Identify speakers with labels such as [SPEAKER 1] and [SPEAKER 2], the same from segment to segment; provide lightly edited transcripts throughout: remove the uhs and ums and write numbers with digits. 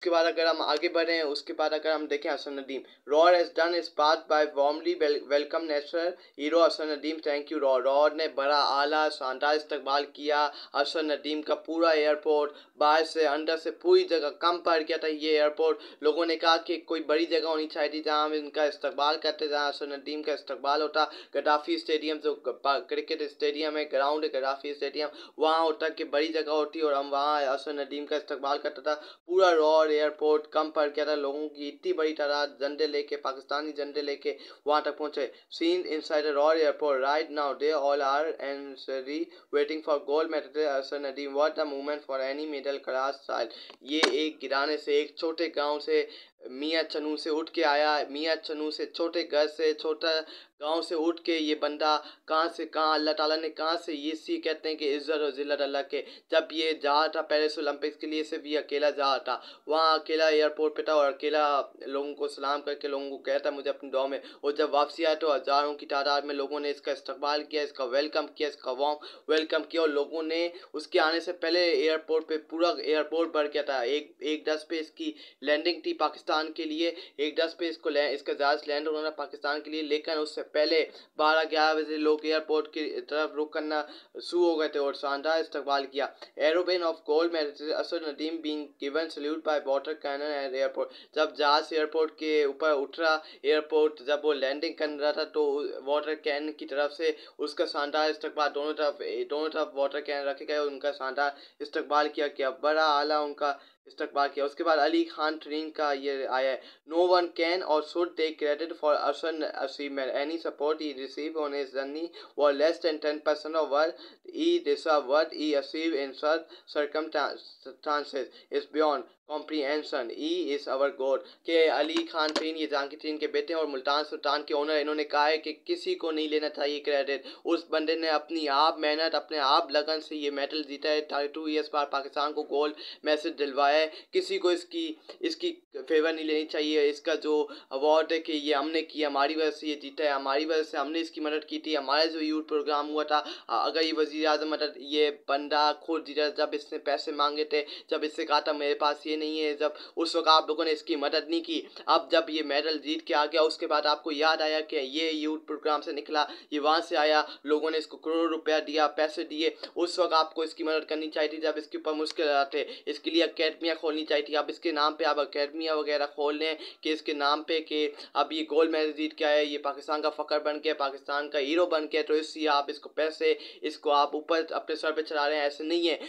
[SPEAKER 1] उसके बाद अगर हम आगे बढ़े, उसके बाद अगर हम देखें Hasan Nadeem, roar has done is part by warmly welcome national hero Hasan Nadeem, thank you roar. Roar ने बड़ा आला शानदार इस्तकबाल किया हसन नदीम का। पूरा एयरपोर्ट बाहर से अंदर से पूरी जगह कम पड़ गया था ये एयरपोर्ट। लोगों ने कहा कि कोई बड़ी जगह होनी चाहिए थी जहाँ हम इनका इस्तकबाल करते, जहाँ हसन नदीम का इस्तकबाल होता। गद्दाफी स्टेडियम जो क्रिकेट स्टेडियम है, ग्राउंड है गद्दाफी स्टेडियम, वहाँ होता कि बड़ी जगह होती और हम वहाँ हसन नदीम का इस्तकबाल करता था। पूरा रॉर एयरपोर्ट कम पड़ गया था, लोगों की इतनी बड़ी तादाद झंडे लेके, पाकिस्तानी झंडे लेके वहाँ तक पहुँचे। Scene inside roar airport right now, they all are anxiously waiting for gold medal Hasan Nadeem, what a movement for any middle class child. ये एक गिराने से, एक छोटे गांव से, मियाँ चनू से उठ के आया, मियाँ चनू से, छोटे घर से, छोटा गांव से उठ के ये बंदा कहाँ से कहाँ, अल्लाह ताला ने कहाँ से, ये सी कहते हैं कि इज़्ज़त और ज़िल्लत अल्लाह के। जब ये जा रहा था पेरिस ओलंपिक्स के लिए, सिर्फ ये अकेला जा रहा था, वहाँ अकेला एयरपोर्ट पे था और अकेला लोगों को सलाम करके लोगों को कहता मुझे अपनी दुआ में। और जब वापसी आया तो हज़ारों की तादाद में लोगों ने इसका इस्तकबाल किया, इसका वेलकम किया, इसका वार्म वेलकम किया। और लोगों ने उसके आने से पहले एयरपोर्ट पे पूरा एयरपोर्ट भर गया था। एक 10 पे इसकी लैंडिंग थी पाकिस्तान के लिए, एक 10 पे इसका जहाज लैंड होना था पाकिस्तान के लिए, लेकिन उससे पहले 12-11 बजे लोग एयरपोर्ट की तरफ रुक करना शुरू हो गए थे और शानदार इस्तकबाल किया। Aeroplane of gold medal Asad Nadeem being given salute by water cannon at airport. जब जहाज एयरपोर्ट के ऊपर उठ रहा, एयरपोर्ट जब वो लैंडिंग कर रहा था तो वाटर कैन की तरफ से उसका शानदार इस्तकबाल, दोनों तरफ वाटर कैन रखे गए, उनका शानदार इस्तकबाल किया बड़ा आला उनका इस्तकबाल किया। उसके बाद अली खान ट्रेन का ये आया है, नो वन कैन और शुड टेक क्रेडिट फॉर असन achievement, any support he receive on his journey was less than 10% of what he deserved. What he achieved in such circumstances is beyond comprehension, E is our God. के Ali Khan train ये Jahangir train के बेटे और मुल्तान सुल्तान के owner, इन्होंने कहा है कि किसी को नहीं लेना चाहिए क्रेडिट। उस बंदे ने अपनी आप मेहनत, अपने आप लगन से ये मेडल जीता है। 32 ईयर्स बाद पाकिस्तान को गोल्ड मैसेज दिलवाया है। किसी को इसकी फेवर नहीं लेनी चाहिए। इसका जो अवार्ड है कि ये हमने किया, हमारी वजह से ये जीता है, हमारी वजह से हमने इसकी मदद की थी, हमारा जो यूथ प्रोग्राम हुआ था, अगर ये वज़ीर आज़म मदद, ये बंदा खुद जीता, जब इसने पैसे मांगे थे, जब इससे कहा था मेरे पास ये नहीं है, जब उस वक्त आप लोगों ने इसकी मदद नहीं की। अब जब ये मेडल जीत के आ गया, उसके बाद आपको याद आया कि ये यूथ प्रोग्राम से निकला, ये वहाँ से आया, लोगों ने इसको करोड़ों रुपया दिया, पैसे दिए, उस वक्त आपको इसकी मदद करनी चाहिए थी जब इसके ऊपर मुश्किल आते। इसके लिए अकेडमियाँ खोलनी चाहिए थी। अब इसके नाम पे आप अकेडमियाँ वगैरह खोल लें कि इसके नाम पे कि अब ये गोल्ड मेडल जीत के आया, ये पाकिस्तान का फ़ख्र बन गया, पाकिस्तान का हीरो बन गया, तो इसलिए आप इसको पैसे, इसको आप ऊपर अपने सर पे चढ़ा रहे हैं। ऐसे नहीं है।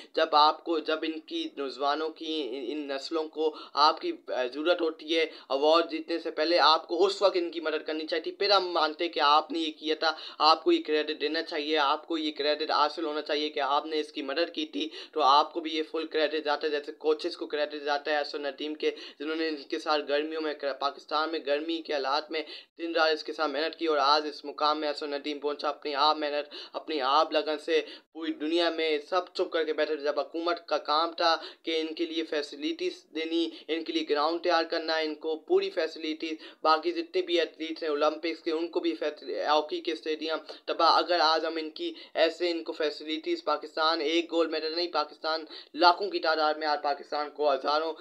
[SPEAKER 1] जब इनकी नौजवानों की, इन नस्लों को आपकी ज़रूरत होती है, अवार्ड जीतने से पहले आपको उस वक्त इनकी मदद करनी चाहिए थी। फिर हम मानते कि आपने ये किया था, आपको ये क्रेडिट देना चाहिए, आपको ये क्रेडिट हासिल होना चाहिए कि आपने इसकी मदद की थी, तो आपको भी ये फुल क्रेडिट जाता है। जैसे कोचेस को क्रेडिट जाता है हसन नदीम के, जिन्होंने इनके साथ गर्मियों में, पाकिस्तान में गर्मी के हालात में दिन रात इसके साथ मेहनत की और आज इस मुकाम में हसन नदीम पहुंचा। अपनी आप मेहनत, अपनी आप लगन से पूरी दुनिया में सब चुप करके बैठे थे। जब हुकूमत का काम था कि इनके लिए फैसिलिटीज़ देनी, इनके लिए ग्राउंड तैयार करना, इनको पूरी फैसिलिटीज़, बाकी जितने भी एथलीट्स हैं ओलंपिक्स के, उनको भी हॉकी के स्टेडियम, तब अगर आज हम इनको फैसिलिटीज़, पाकिस्तान एक गोल्ड मेडल नहीं, पाकिस्तान लाखों की तादाद में आज पाकिस्तान को हज़ारों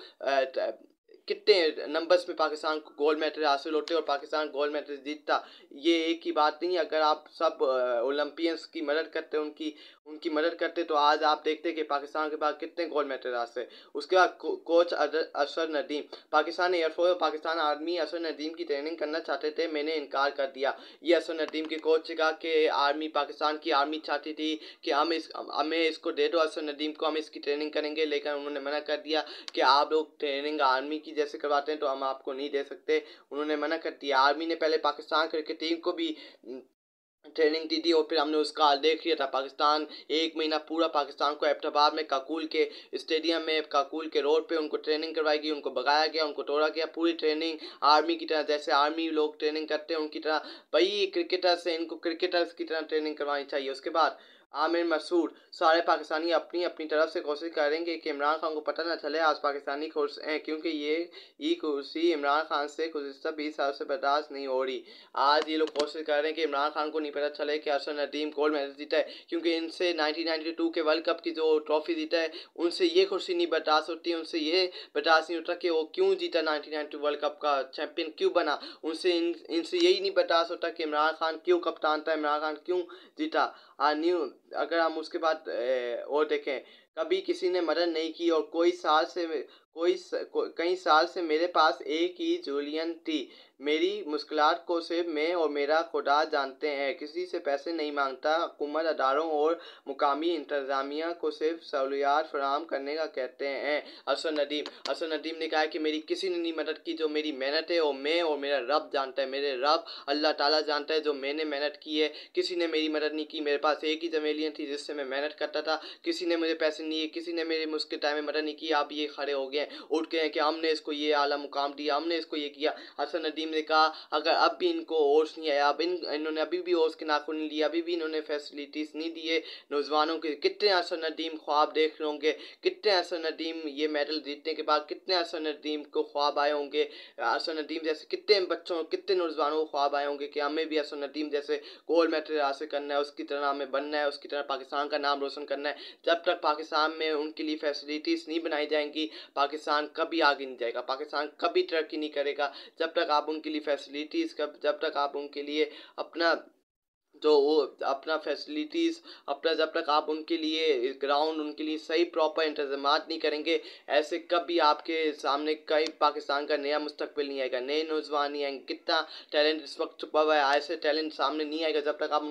[SPEAKER 1] कितने नंबर्स में पाकिस्तान को गोल्ड मेडल हासिल होते और पाकिस्तान गोल्ड मेडल जीतता। ये एक ही बात नहीं है। अगर आप सब ओलंपियंस की मदद करते, उनकी मदद करते, तो आज आप देखते कि पाकिस्तान के पास कितने गोल्ड मेडल हासिल। उसके बाद कोच असद नदीम, पाकिस्तान एयरफोर्स और पाकिस्तान आर्मी असद नदीम की ट्रेनिंग करना चाहते थे, मैंने इनकार कर दिया। ये असद नदीम के कोच से कहा कि पाकिस्तान की आर्मी चाहती थी कि हमें इसको दे दो असद नदीम को, हम इसकी ट्रेनिंग करेंगे, लेकिन उन्होंने मना कर दिया कि आप लोग ट्रेनिंग आर्मी की जैसे करवाते हैं तो हम आपको नहीं दे सकते। उन्होंने मना कर दिया। आर्मी ने पहले पाकिस्तान क्रिकेट टीम को भी ट्रेनिंग दी थी और फिर हमने उसका हाल देख लिया था। पाकिस्तान एक महीना पूरा पाकिस्तान को एबटाबाद में काकुल के स्टेडियम में, काकुल के रोड पे उनको ट्रेनिंग करवाई गई, उनको भगाया गया, उनको तोड़ा गया। पूरी ट्रेनिंग आर्मी की तरह, जैसे आर्मी लोग ट्रेनिंग करते हैं उनकी तरह, भाई क्रिकेटर्स से, इनको क्रिकेटर्स की तरह ट्रेनिंग करवानी चाहिए। उसके बाद आमिर मसूद, सारे पाकिस्तानी अपनी अपनी तरफ से कोशिश करेंगे कि इमरान खान को पता न चले आज पाकिस्तानी खुश हैं, क्योंकि ये कुर्सी इमरान खान से गुज़िश्ता 20 साल से बर्दाश्त नहीं हो रही। आज ये लोग कोशिश कर रहे हैं कि इमरान खान को नहीं पता चले कि अरशद नदीम गोल्ड मेडल जीता है, क्योंकि इनसे 1992 के वर्ल्ड कप की जो ट्रॉफी जीता है उनसे ये खुशी नहीं बर्दाश्त होती, उनसे ये बर्दाश्त नहीं होता कि वो क्यों जीता, 1992 वर्ल्ड कप का चैंपियन क्यों बना। इनसे यही नहीं बर्दाश्त होता कि इमरान खान क्यों कप्तान था, इमरान खान क्यों जीता। न्यू अगर हम उसके बाद और देखें, कभी किसी ने मदद नहीं की और कई साल से मेरे पास एक ही जूलियन थी। मेरी मुश्किलात को सिर्फ मैं और मेरा खुदा जानते हैं। किसी से पैसे नहीं मांगता, हुकूमत अदारों और मुकामी इंतजामिया को सिर्फ सहूलियात फराहम करने का कहते हैं। अरशद नदीम ने कहा कि मेरी किसी ने नहीं मदद की, जो मेरी मेहनत है और मैं और मेरा रब जानता है, मेरे रब अल्लाह ताला जानता है जो मैंने मेहनत की है। किसी ने मेरी मदद नहीं की। मेरे पास एक ही जमेलियन थी जिससे मैं मेहनत करता था। किसी ने मुझे पैसे नहीं दिए, किसी ने मेरे मुश्किल टाइम में मदद नहीं की। आप ये खड़े हो गए, उठ गए कि हमने इसको ये आला मुकाम दिया, हमने इसको ये किया। अरशद नदीम ने कहा अगर अब भी इनको होश नहीं आया, अब इन्होंने अभी भी होश के नाखून नहीं लिया, अभी भी इन्होंने फैसिलिटीज़ नहीं दिए नौजवानों के। कितने अरशद नदीम ख्वाब देख रहे होंगे, कितने अरशद नदीम ये मेडल जीतने के बाद कितने अरशद नदीम को ख्वाब आए होंगे। अरशद नदीम जैसे कितने बच्चों, कितने नौजवानों को ख्वाब आए होंगे कि हमें भी अरशद नदीम जैसे गोल्ड मेडल हासिल करना है, उसकी तरह हमें बनना है, उसकी तरह पाकिस्तान का नाम रोशन करना है। जब तक पाकिस्तान में उनके लिए फैसिलिटीज़ नहीं बनाई जाएंगी, पाकिस्तान कभी आगे नहीं जाएगा, पाकिस्तान कभी तरक्की नहीं करेगा। जब तक आप उनके लिए फैसिलिटीज़ जब तक आप उनके लिए अपना जो वो अपना फैसिलिटीज़ अपना जब तक आप उनके लिए ग्राउंड, उनके लिए सही प्रॉपर इंतजामात नहीं करेंगे, ऐसे कभी आपके सामने कई पाकिस्तान का नया मुस्तकबिल नहीं आएगा, नए नौजवान नहीं आएंगे। कितना टैलेंट इस वक्त छुपा हुआ है, ऐसे टैलेंट सामने नहीं आएगा जब तक आप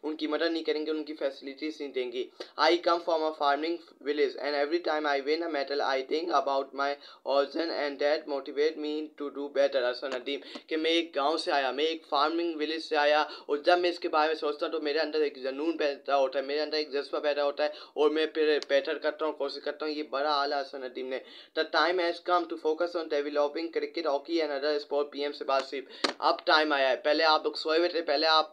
[SPEAKER 1] उनकी मदद नहीं करेंगे, उनकी फैसिलिटीज़ नहीं देंगे। I come from a farming village and every time I win a medal I think about my origin and that motivate me to do better. Arshad Nadeem कि मैं एक गाँव से आया, मैं एक फार्मिंग विलेज से आया, और जब मैं इसके बारे में सोचता हूँ तो मेरे अंदर एक जुनून पैदा होता है, मेरे अंदर एक जज्बा पैदा होता है, और मैं फिर बेहतर करता हूँ, कोशिश करता हूँ। ये बड़ा आला अरशद नदीम ने। The time has come to focus on developing cricket, hockey and other sport. PM Shahbaz Sharif, अब टाइम आया है। पहले आप लोग सोए हुए थे, पहले आप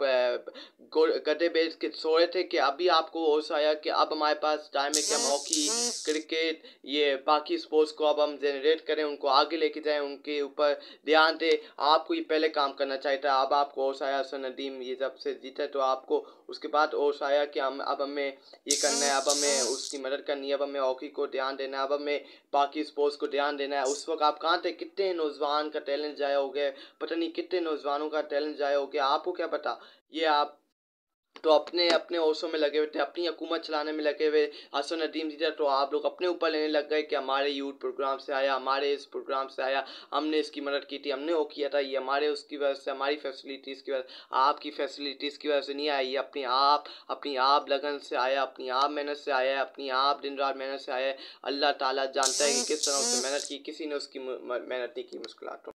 [SPEAKER 1] गड्ढे बेच के सोए थे, कि अभी आपको होश आया कि अब हमारे पास टाइम है कि हम हॉकी, क्रिकेट, ये बाकी स्पोर्ट्स को अब हम जनरेट करें, उनको आगे लेके जाएं, उनके ऊपर ध्यान दें। आपको ये पहले काम करना चाहिए था। अब आपको होश आया, अरशद नदीम ये जब से जीता है तो आपको उसके बाद होश आया कि हम अब हमें ये करना है, अब हमें उसकी मदद करनी है, अब हमें हॉकी को ध्यान देना है, अब हमें बाकी स्पोर्ट्स को ध्यान देना है। उस वक्त आप कहाँ थे? कितने नौजवान का टैलेंट जाया हो गया, पता नहीं कितने नौजवानों का टैलेंट जाया हो गया, आपको क्या पता। ये आप तो अपने अपने ओशों में लगे हुए थे, अपनी हुकूमत चलाने में लगे हुए। अरशद नदीम जीता तो आप लोग अपने ऊपर लेने लग गए कि हमारे यूथ प्रोग्राम से आया, हमारे इस प्रोग्राम से आया, हमने इसकी मदद की थी, हमने वो किया था, ये हमारे उसकी वजह से, हमारी फैसिलिटीज़ की वजह से। आपकी फैसिलिटीज़ की वजह से नहीं आया, ये अपनी आप लगन से आया, अपनी आप मेहनत से आया है, अपनी आप दिन रात मेहनत से आया है। अल्लाह ताला जानता है कि किस तरह उसने मेहनत की, किसी ने उसकी मेहनत नहीं की मुश्किलातों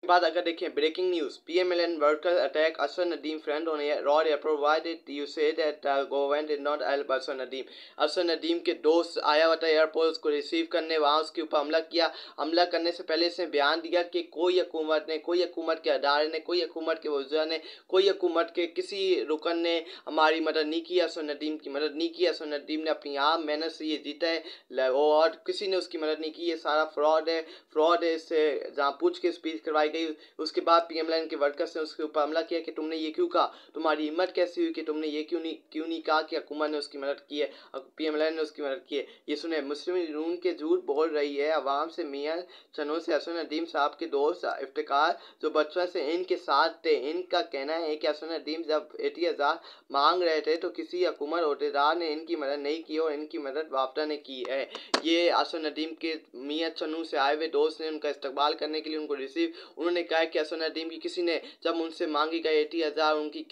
[SPEAKER 1] बाद। अगर देखें breaking news, PMLN workers attack Asad Nadeem friend on raw airport. Why did you say that government did not help Asad Nadeem? Asad Nadeem के दोस्त आया हुआ था एयरपोर्ट को रिसीव करने, वहाँ उसके ऊपर हमला किया। हमला करने से पहले इसने बयान दिया कि कोई हुकूमत ने, कोई हुकूमत के अदारे ने, कोई हुकूमत के वज़ीर ने, कोई हुकूमत के किसी रुकन ने हमारी मदद नहीं की, असद नदीम की मदद नहीं की। असद नदीम ने अपनी आप मेहनत से ये जीता है और किसी ने उसकी मदद नहीं की। ये सारा फ्रॉड है। इससे जहाँ पूछ के स्पीच करवाई गई, उसके बाद PMLN के वर्कर्स ने उसके ऊपर हमला किया कि तुमने ये क्यों कहा, तुम्हारी हिम्मत कैसी हुई कि तुमने ये क्यों नहीं कहा कि हुकूमत ने उसकी मदद की है, PMLN ने उसकी मदद की है। ये सुने, मुस्लिम लीग के झूठ बोल रही है अवाम से। मियाँ चनों से असद नदीम साहब के दोस्त इफ्तिकार जो बचपन से इनके साथ थे, इनका कहना है कि असद नदीम जब 80,000 मांग रहे थे तो किसी हुकूमत अहदेदार ने इनकी मदद नहीं की और इनकी मदद वापदा ने की है। ये असद नदीम के मियाँ चन्नू से आए हुए दोस्त ने उनका इस्तकबाल करने के लिए उनको रिसीव, उन्होंने कहा कि असद नदीम की किसी ने जब उनसे मांगी गई 80,000, उनकी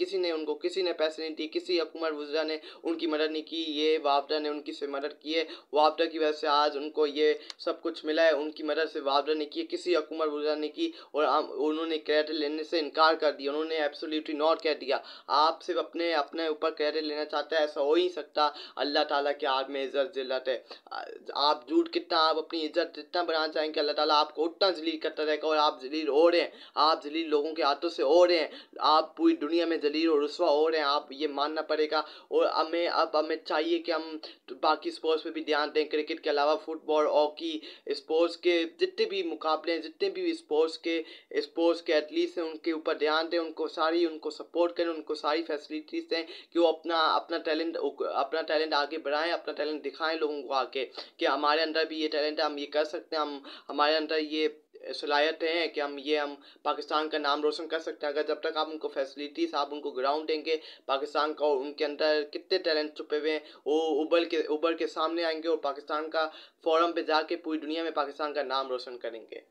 [SPEAKER 1] किसी ने पैसे नहीं दिए, किसी हुकूमत वज़ीर ने उनकी मदद नहीं की। ये वापदा ने उनकी से मदद की है, वापदा की वजह से आज उनको ये सब कुछ मिला है। उनकी मदद से वापदा ने की, किसी हुकूमत वज़ीर ने की, और उन्होंने क्रेडिट लेने से इनकार कर दिया, उन्होंने एब्सोल्युटली नॉट कह दिया। आप सिर्फ अपने ऊपर क्रेडिट लेना चाहते हैं, ऐसा हो ही सकता। अल्लाह ताला के हाथ में इज्जत जिल्लत है। आप झूठ कितना, आप अपनी इज्जत जितना बढ़ाना चाहेंगे, अल्लाह ताला आपको उतना जलील करता रहेगा और आप जलील हो रहे हैं, आप जलील लोगों के हाथों से हो रहे हैं, आप पूरी दुनिया में जलील और रुस्वा हो रहे हैं, आप ये मानना पड़ेगा। और हमें चाहिए कि हम बाकी स्पोर्ट्स पे भी ध्यान दें, क्रिकेट के अलावा फुटबॉल, हॉकी, स्पोर्ट्स के जितने भी मुकाबले हैं, जितने भी स्पोर्ट्स के एथलीट्स हैं, उनके ऊपर ध्यान दें, उनको सपोर्ट करें, उनको सारी फैसिलिटीज़ दें कि वो अपना टैलेंट आगे बढ़ाएं, अपना टैलेंट दिखाएं लोगों को आके कि हमारे अंदर भी ये टैलेंट है, हम ये कर सकते हैं, हमारे अंदर ये सलाहियत है कि हम पाकिस्तान का नाम रोशन कर सकते हैं। अगर जब तक आप उनको फैसिलिटीज़, आप उनको ग्राउंड देंगे पाकिस्तान का, और उनके अंदर कितने टैलेंट छुपे हुए हैं वो उभर के सामने आएंगे और पाकिस्तान का फोरम पे जाके पूरी दुनिया में पाकिस्तान का नाम रोशन करेंगे।